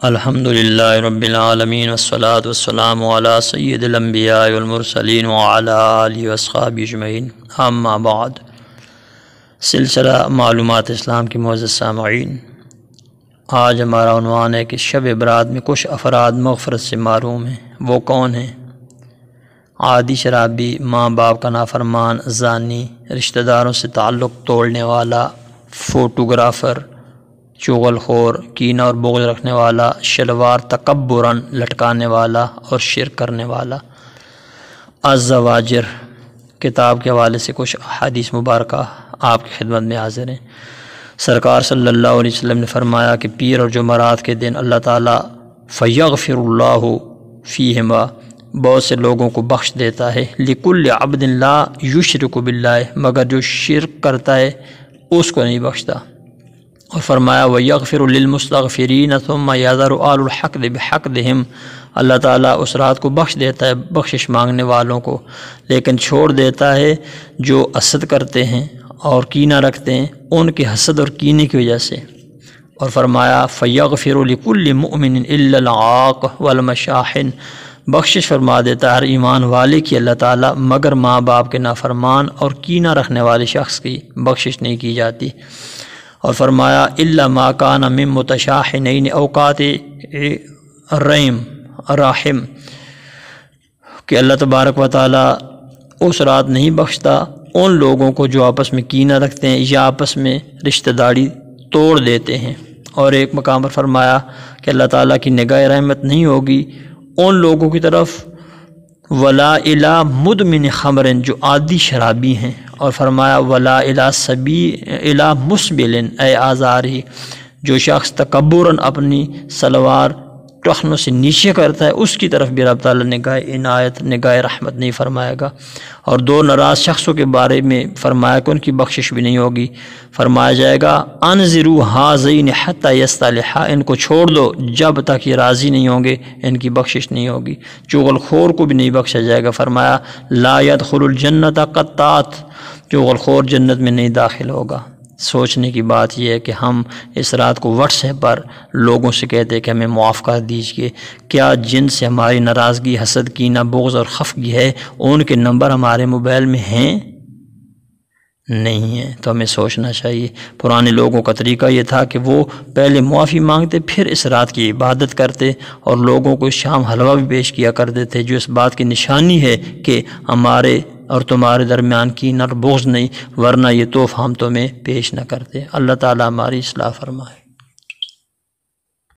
الحمدللہ رب العالمین والصلاة والسلام علی سید الانبیاء والمرسلین وعلی آلہ واصحابہ اجمعین، اما بعد۔ سلسلہ معلومات اسلام کے معزز سامعین، آج ہمارا عنوان ہے کہ شب برات میں کچھ افراد مغفرت سے محروم ہیں۔ وہ کون ہیں؟ عادی شرابی، ماں باپ کا نافرمان، زانی، رشتہ داروں سے تعلق توڑنے والا، فوٹوگرافر، چغل خور، کینہ اور بغض رکھنے والا، شلوار تکبراً لٹکانے والا اور شرک کرنے والا۔ الزواجر کتاب کے حوالے سے کچھ احادیث مبارکہ آپ کی خدمت میں حاضر ہیں۔ سرکار صلی اللہ علیہ وسلم نے فرمایا کہ پیر اور جمعرات کے دن اللہ تعالیٰ فیغفر اللہ فیہما بہت سے لوگوں کو بخش دیتا ہے، لکل عبد لا یشرک باللہ مگر جو شرک کرتا ہے اس کو نہیں بخشتا۔ اور فرمایا وَيَغْفِرُ لِلْمُسْتَغْفِرِينَ ثُمَّ يَذَرُ آلُ الْحَقْدِ بِحَقْدِهِمْ اللہ تعالیٰ اس رات کو بخش دیتا ہے بخشش مانگنے والوں کو، لیکن چھوڑ دیتا ہے جو حسد کرتے ہیں اور کینہ رکھتے ہیں ان کے حسد اور کینے کی وجہ سے۔ اور فرمایا فَيَغْفِرُ لِكُلِّ مُؤْمِنٍ إِلَّا الْعَاقَ وَالْمَشَاحِنَ بخشش فرما دیتا ہے ہر ایمان والے کی اللہ تعالیٰ مگر ماں باپ کے نافرمان اور کینہ رکھنے والے شخص کی بخشش نہیں کی جاتی۔ اور فرمایا الا ما کان من متشاحنین اوقات رحم کہ اللہ تبارک و تعالیٰ اس رات نہیں بخشتا ان لوگوں کو جو آپس میں کینہ رکھتے ہیں یا آپس میں رشتہ داری توڑ دیتے ہیں۔ اور ایک مقام پر فرمایا کہ اللہ تعالیٰ کی نگاہ رحمت نہیں ہوگی ان لوگوں کی طرف ولا الی مدمن خمر جو عادی شرابی ہیں۔ اور فرمایا ولا الی مسبل اے آزاری جو شخص تکبراً اپنی سلوار ٹخنوں سے نیچے کرتا ہے اس کی طرف بھی رب تعالیٰ نگاہ عنایت نگاہ رحمت نہیں فرمائے گا۔ اور دو ناراض شخصوں کے بارے میں فرمایا کہ ان کی بخشش بھی نہیں ہوگی۔ فرمایا جائے گا انظروا ھذین حتی یصطلحا ان کو چھوڑ دو جب تک یہ راضی نہیں ہوں گے ان کی بخشش نہیں ہوگی۔ چغل خور کو بھی نہیں بخشا جائے گا۔ فرمایا لا يدخل الجنت قطات چغل خور جنت میں نہیں داخل ہوگا۔ سوچنے کی بات یہ ہے کہ ہم اس رات کو واٹس ایپ پر لوگوں سے کہتے ہیں کہ ہمیں معاف کر دیجئے، کیا جن سے ہماری ناراضگی، حسد، کینہ، بغض اور خفگی ہے ان کے نمبر ہمارے موبائل میں ہیں؟ نہیں ہیں۔ تو ہمیں سوچنا چاہیے۔ پرانے لوگوں کا طریقہ یہ تھا کہ وہ پہلے معافی مانگتے پھر اس رات کی عبادت کرتے اور لوگوں کو شام حلوہ بھی پیش کیا کرتے تھے جو اس بات کی نشانی ہے کہ ہمارے اور تمہارے درمیان کینہ اور بغض نہیں، ورنہ یہ تحفہ ہم تمہیں پیش نہ کرتے۔ اللہ تعالیٰ ہماری اصلاح فرمائے۔